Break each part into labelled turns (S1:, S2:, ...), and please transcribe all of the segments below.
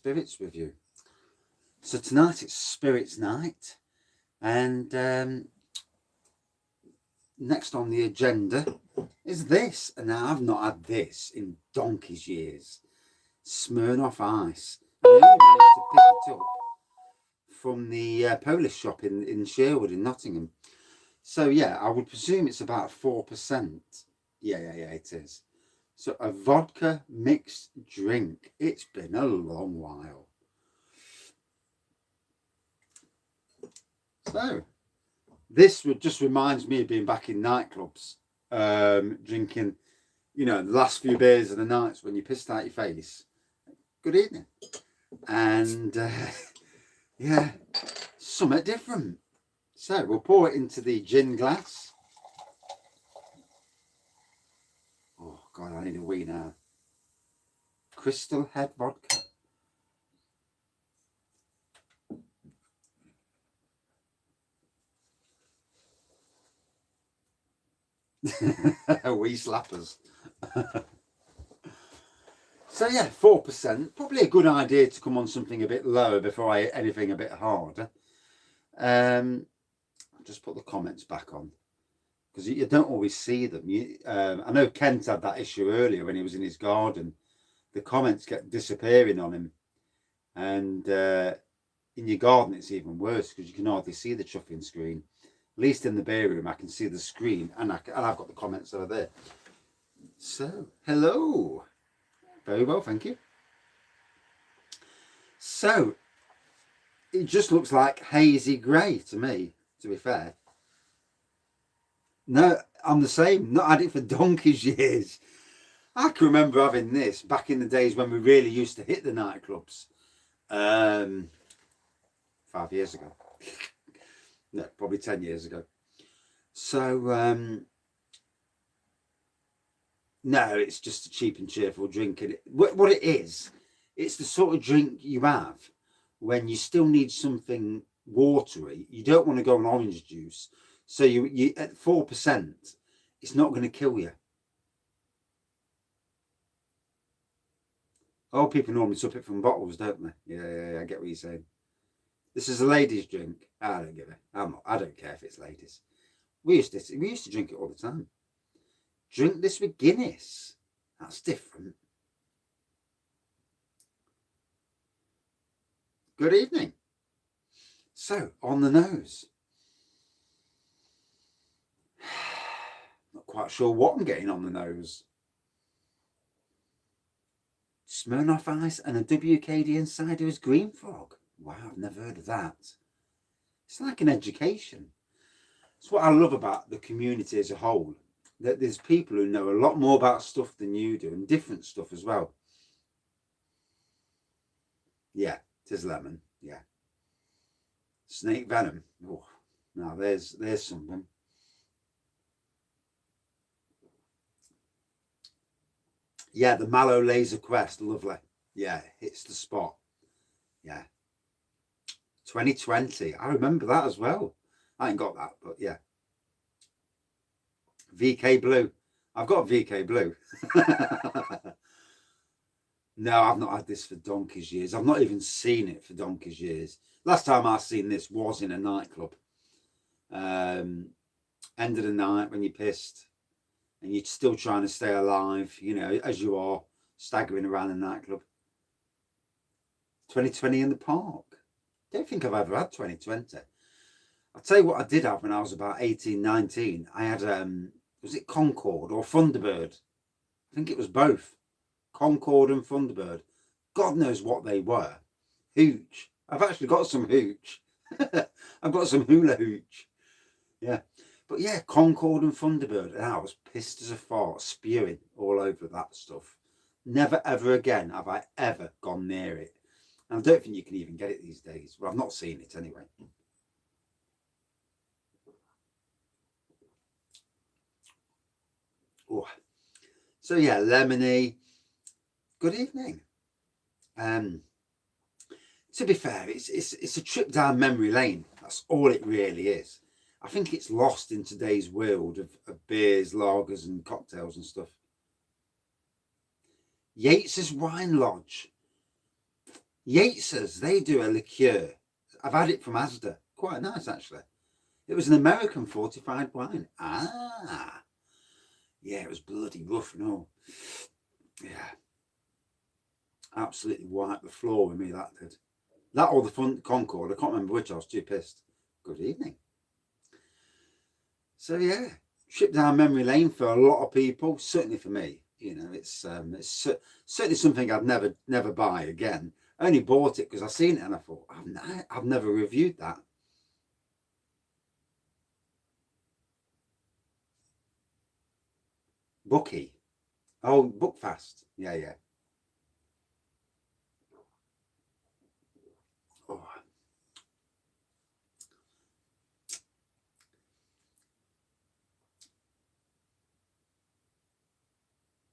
S1: spirits with you. So tonight it's Spirits Night, and next on the agenda is this. And now I've not had this in donkey's years. Smirnoff Ice. I only managed to pick it up from the Polish shop in Sherwood in Nottingham. So yeah, I would presume it's about 4%. Yeah, it is. So a vodka mixed drink. It's been a long while. So this just reminds me of being back in nightclubs, drinking, you know, the last few beers of the nights when you pissed out your face. Good evening. And yeah, something different. So we'll pour it into the gin glass. Oh God, I need a wee now. Crystal Head vodka. Wee slappers. So yeah, 4%. Probably a good idea to come on something a bit lower before I hit anything a bit harder. I'll just put the comments back on, because you don't always see them. I know Kent had that issue earlier when he was in his garden. The comments kept disappearing on him. And in your garden, it's even worse because you can hardly see the chuffing screen. At least in the beer room, I can see the screen, and I've got the comments over there. So, hello. Very well, thank you. So, it just looks like hazy grey to me, to be fair. No, I'm the same. Not had it for donkey's years. I can remember having this back in the days when we really used to hit the nightclubs. 5 years ago. No, probably 10 years ago. So, no, it's just a cheap and cheerful drink. And what it is, it's the sort of drink you have when you still need something watery. You don't want to go on orange juice. So you at 4%, it's not going to kill you. Oh, people normally sup it from bottles, don't they? Yeah, I get what you're saying. This is a ladies' drink. I don't give it. I don't care if it's ladies. We used to drink it all the time. Drink this with Guinness. That's different. Good evening. So, on the nose. Not quite sure what I'm getting on the nose. Smirnoff Ice and a WKD cider is Green Frog. Wow, I've never heard of that. It's like an education. It's what I love about the community as a whole. That there's people who know a lot more about stuff than you do, and different stuff as well. Yeah, it is lemon. Yeah. Snake venom. Oh, now there's something. Yeah, the Mallow Laser Quest, lovely. Yeah, hits the spot. Yeah. 2020. I remember that as well. I ain't got that, but yeah. VK Blue. I've got VK Blue. No, I've not had this for donkey's years. I've not even seen it for donkey's years. Last time I seen this was in a nightclub. End of the night when you're pissed and you're still trying to stay alive, you know, as you are staggering around the nightclub. 2020 in the park. Don't think I've ever had 2020. I'll tell you what I did have when I was about 18, 19. I had, was it Concorde or Thunderbird? I think it was both. Concorde and Thunderbird. God knows what they were. Hooch. I've actually got some hooch. I've got some hula hooch. Yeah. But yeah, Concorde and Thunderbird. And I was pissed as a fart, spewing all over that stuff. Never, ever again have I ever gone near it. And I don't think you can even get it these days. Well, I've not seen it anyway. Oh. So yeah, lemony. Good evening. To be fair, it's a trip down memory lane. That's all it really is. I think it's lost in today's world of beers, lagers and cocktails and stuff. Yates's Wine Lodge. Yates's, they do a liqueur. I've had it from Asda. Quite nice, actually. It was an American fortified wine. Ah, yeah, it was bloody rough and all. Yeah, absolutely wiped the floor with me, that did. That or the front Concorde, I can't remember which, I was too pissed. Good evening. So yeah, trip down memory lane for a lot of people, certainly for me. You know, it's certainly something I'd never buy again. I only bought it because I seen it and I thought, I've never reviewed that. Bookie. Oh, Bookfast. Yeah, yeah. Oh,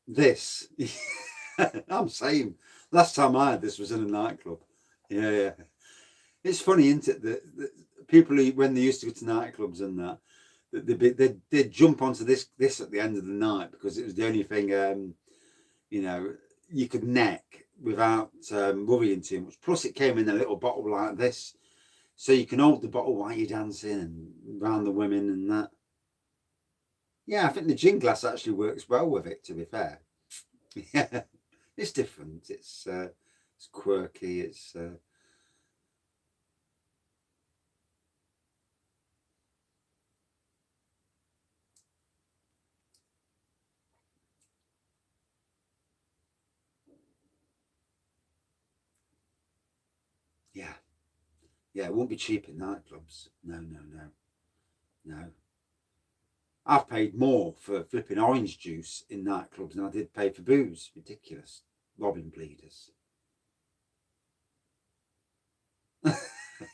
S1: this. I'm saying, last time I had this was in a nightclub. Yeah, yeah. It's funny, isn't it, that people who, when they used to go to nightclubs and that, they'd jump onto this at the end of the night because it was the only thing, you know, you could neck without worrying too much. Plus, it came in a little bottle like this, so you can hold the bottle while you're dancing and round the women and that. Yeah, I think the gin glass actually works well with it. To be fair, yeah, it's different. It's quirky. It's yeah, yeah. It won't be cheap in nightclubs. No, no, no, no. I've paid more for flipping orange juice in nightclubs than I did pay for booze. Ridiculous. Robbing bleeders.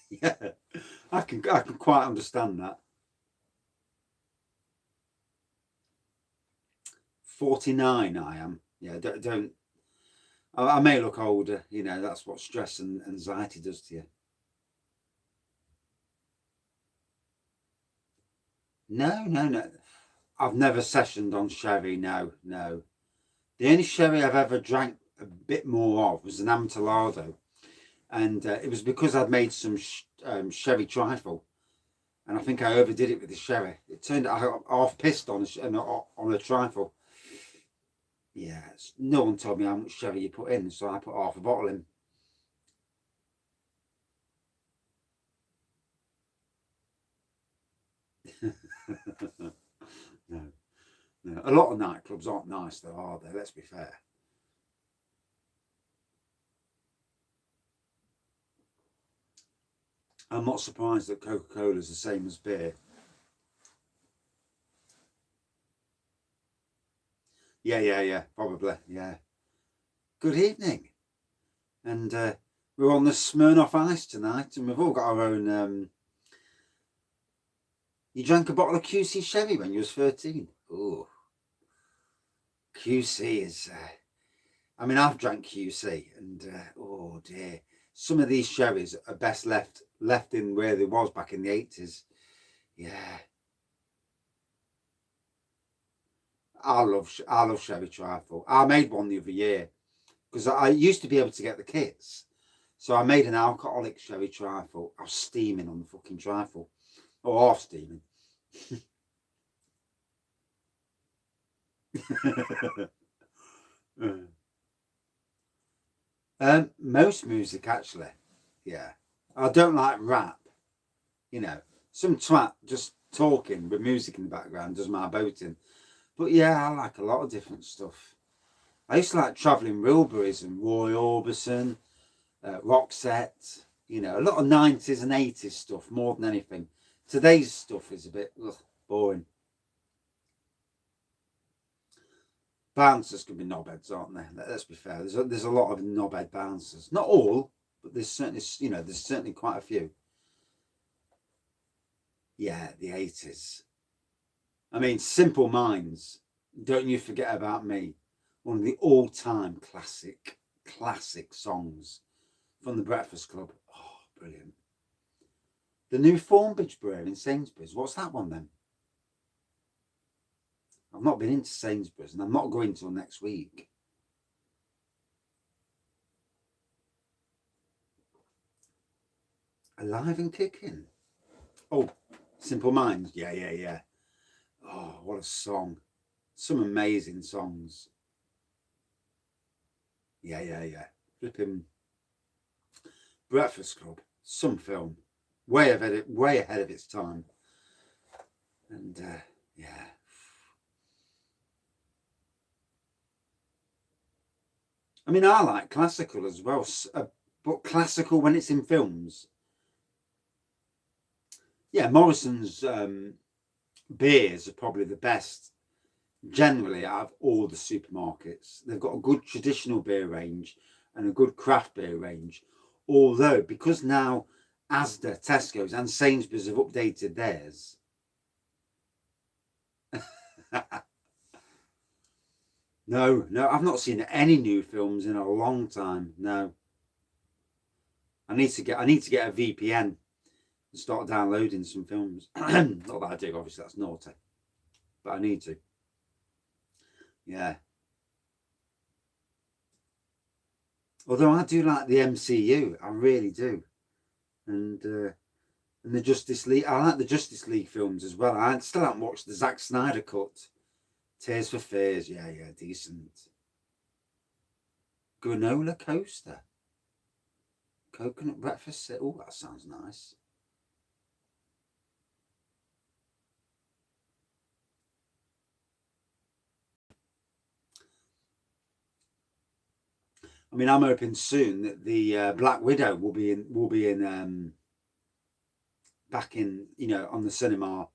S1: Yeah, I can quite understand that. 49 I am. Yeah, don't I may look older, you know, that's what stress and anxiety does to you. No, no, no. I've never sessioned on sherry, no, no. The only sherry I've ever drank a bit more of was an Amontillado. And it was because I'd made some sherry trifle. And I think I overdid it with the sherry. It turned out I got half pissed on a trifle. Yeah, no one told me how much sherry you put in, so I put half a bottle in. No, no. A lot of nightclubs aren't nice, though, are they? Let's be fair. I'm not surprised that Coca-Cola is the same as beer. Yeah, yeah, yeah, probably. Yeah. Good evening. And we're on the Smirnoff Ice tonight, and we've all got our own. You drank a bottle of QC sherry when you was 13. Oh, QC is. I mean, I've drank QC, and oh dear, some of these sherries are best left in where they was back in the 80s. Yeah, I love sherry trifle. I made one the other year because I used to be able to get the kits, so I made an alcoholic sherry trifle. I was steaming on the fucking trifle, or half steaming. Most music actually, yeah. I don't like rap. You know, some twat just talking with music in the background does my boating. But yeah, I like a lot of different stuff. I used to like Travelling Wilburys and Roy Orbison, Roxette. You know, a lot of 90s and 80s stuff more than anything. Today's stuff is a bit boring. Bouncers can be knobheads, aren't they? Let's be fair. There's a lot of knobhead bouncers. Not all, but there's certainly quite a few. Yeah, the 80s. I mean, Simple Minds. Don't you forget about me. One of the all-time classic songs from the Breakfast Club. Oh, brilliant. The new Thornbridge Brewery in Sainsbury's. What's that one then? I've not been into Sainsbury's and I'm not going till next week. Alive and Kicking. Oh, Simple Minds. Yeah, yeah, yeah. Oh, what a song. Some amazing songs. Yeah, yeah, yeah. Flipping Breakfast Club. Some film. Way ahead of its time. And yeah. I mean, I like classical as well, but classical when it's in films. Yeah, Morrison's beers are probably the best generally out of all the supermarkets. They've got a good traditional beer range and a good craft beer range. Although, because now Asda, Tesco's, and Sainsbury's have updated theirs. No, I've not seen any new films in a long time. No, I need to get a VPN and start downloading some films. Not that I do, obviously that's naughty, but I need to. Yeah. Although I do like the MCU, I really do, and the Justice League. I like the Justice League films as well. I still haven't watched the Zack Snyder cut. Tears for Fears. Yeah, yeah, decent. Granola coaster. Coconut breakfast. Oh, that sounds nice. I mean, I'm hoping soon that the Black Widow will be in back in, on the cinema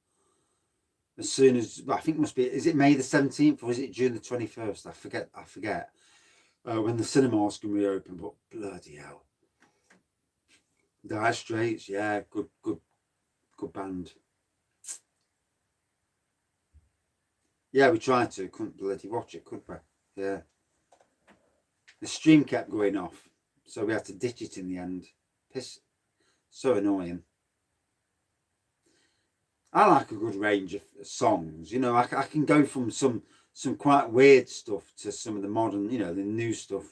S1: as soon as, I think it must be, is it May the 17th or is it June the 21st? I forget when the cinemas can reopen, but bloody hell. Dire Straits, yeah, good band. Yeah, we tried to, couldn't bloody watch it, could we? Yeah. The stream kept going off, so we had to ditch it in the end. Piss, so annoying. I like a good range of songs. I can go from some quite weird stuff to some of the modern, the new stuff.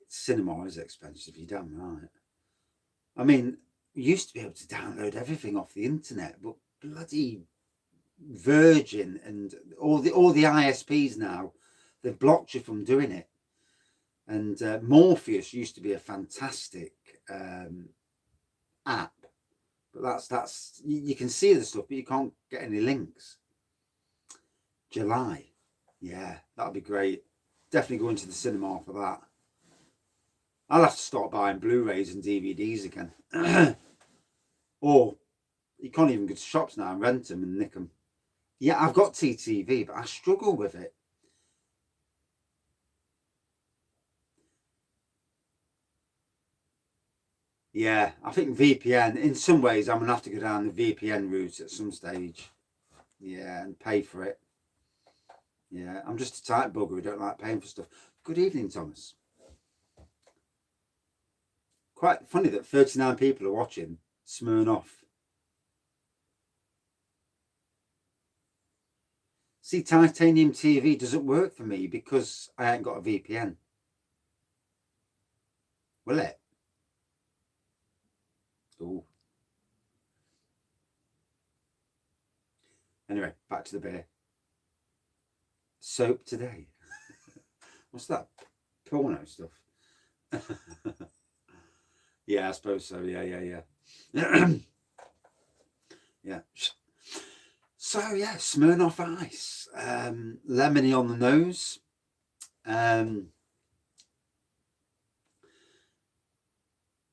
S1: Cinema is expensive, you're damn right. I mean, we used to be able to download everything off the internet, but bloody Virgin and all the ISPs now, they've blocked you from doing it. And Morpheus used to be a fantastic app, but that's you can see the stuff, but you can't get any links. July, yeah, that'll be great. Definitely going to the cinema for that. I'll have to start buying Blu-rays and DVDs again. Or you can't even go to shops now and rent them and nick them. Yeah, I've got TTV, but I struggle with it. Yeah, I think VPN, in some ways, I'm going to have to go down the VPN route at some stage. Yeah, and pay for it. Yeah, I'm just a tight bugger who don't like paying for stuff. Good evening, Thomas. Quite funny that 39 people are watching Smirnoff. See, titanium TV doesn't work for me because I ain't got a VPN. Will it? Oh. Anyway, back to the beer. Soap today. What's that? Porno stuff. Yeah, I suppose so. Yeah. Yeah. So yeah, Smirnoff Ice, lemony on the nose.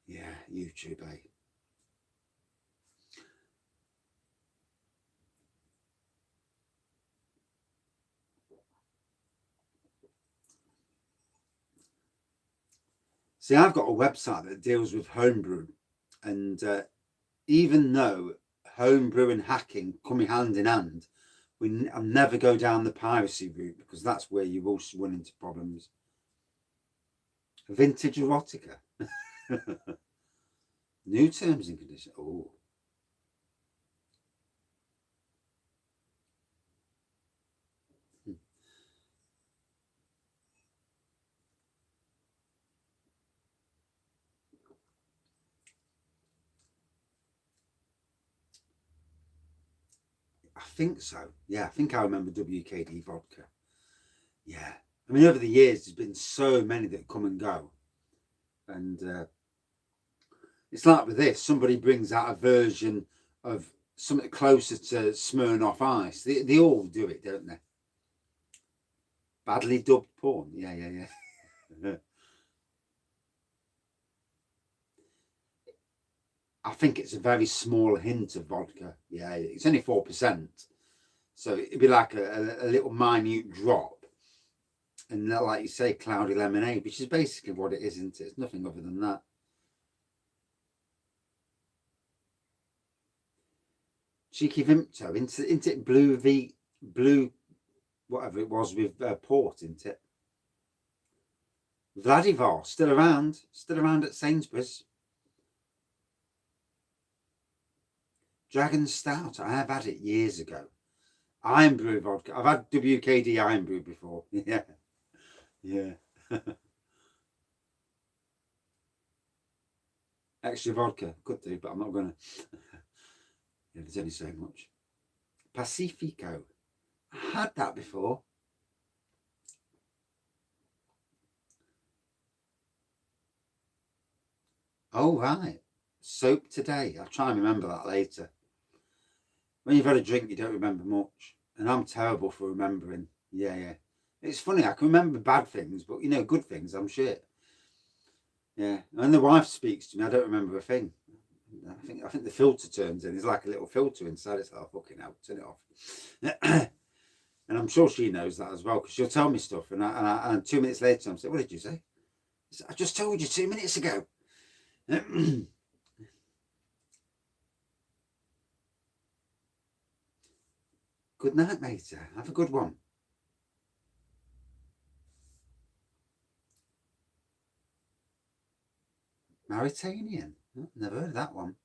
S1: Yeah, YouTube, eh? See, I've got a website that deals with homebrew, and even though homebrew and hacking come hand in hand, I'll never go down the piracy route because that's where you also run into problems. Vintage erotica. New terms and conditions. Oh. I think so. Yeah, I think I remember WKD vodka. Yeah. I mean, over the years, there's been so many that come and go. And it's like with this, somebody brings out a version of something closer to Smirnoff Ice. They all do it, don't they? Badly dubbed porn. Yeah, yeah, yeah. I think it's a very small hint of vodka. Yeah, it's only 4%. So it'd be like a little minute drop. And like you say, cloudy lemonade, which is basically what it is, isn't it? It's nothing other than that. Cheeky Vimto, into it blue, whatever it was with port, isn't it? Vladivar, still around at Sainsbury's. Dragon Stout, I have had it years ago. Iron Brew vodka, I've had WKD Iron Brew before. Yeah, yeah. Extra vodka, could do, but I'm not gonna. Yeah, there's only so much. Pacifico, I had that before. Oh, right. Soap today. I'll try and remember that later. When you've had a drink, you don't remember much. And I'm terrible for remembering. Yeah, yeah. It's funny, I can remember bad things, but you know, good things, I'm shit. Yeah. When the wife speaks to me, I don't remember a thing. I think the filter turns in. There's like a little filter inside. It's like, oh, fucking hell, turn it off. And I'm sure she knows that as well, because she'll tell me stuff. And 2 minutes later, I'm saying, what did you say? I just told you 2 minutes ago. Good night, mate. Have a good one. Mauritanian. Oh, never heard of that one.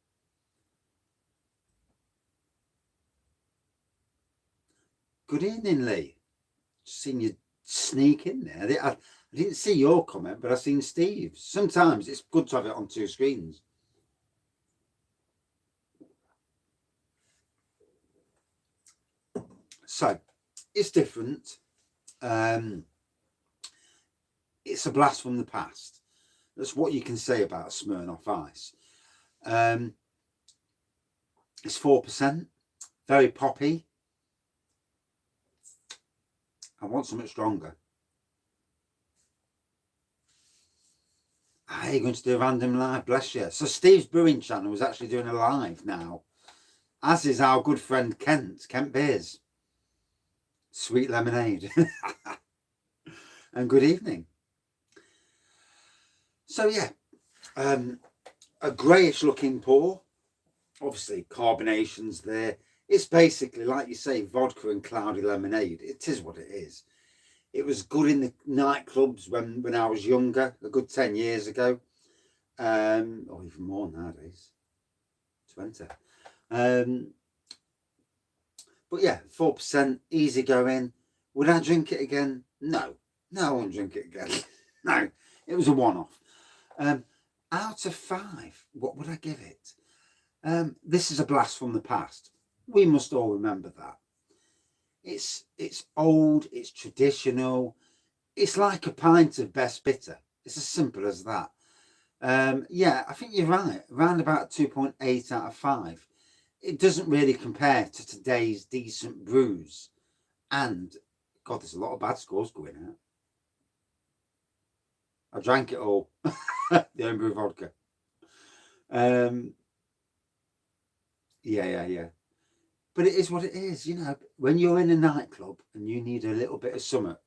S1: Good evening, Lee. Just seen you sneak in there. I didn't see your comment, but I've seen Steve's. Sometimes it's good to have it on two screens. So, it's different. It's a blast from the past. That's what you can say about Smirnoff Ice. It's 4%. Very poppy. I want something stronger. You're going to do a random live, bless you. So Steve's Brewing Channel is actually doing a live now. As is our good friend Kent Beers. Sweet lemonade. And good evening. So yeah, a greyish looking pour. Obviously carbonation's there. It's basically, like you say, vodka and cloudy lemonade. It is what it is. It was good in the nightclubs when I was younger, a good 10 years ago. Or even more nowadays. 20. But yeah, 4%, easy going. Would I drink it again? No. No, I won't drink it again. No, it was a one-off. Out of 5, what would I give it? This is a blast from the past. We must all remember that. It's old, it's traditional. It's like a pint of best bitter. It's as simple as that. Yeah, I think you're right. Around about 2.8 out of 5. It doesn't really compare to today's decent brews. And, God, there's a lot of bad scores going out. I drank it all. The homebrew vodka. Yeah. But it is what it is, you know. When you're in a nightclub and you need a little bit of summer,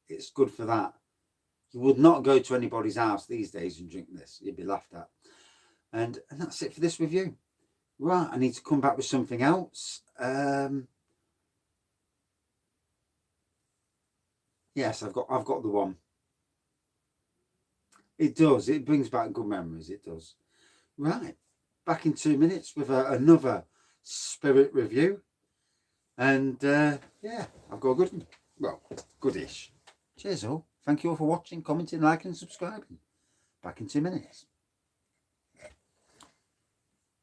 S1: it's good for that. You would not go to anybody's house these days and drink this. You'd be laughed at. And that's it for this review. Right, I need to come back with something else. Yes, I've got the one. It does. It brings back good memories. It does. Right, back in 2 minutes with another spirit review. And yeah, I've got a good one. Well, goodish. Cheers all. Thank you all for watching, commenting, liking and subscribing. Back in 2 minutes.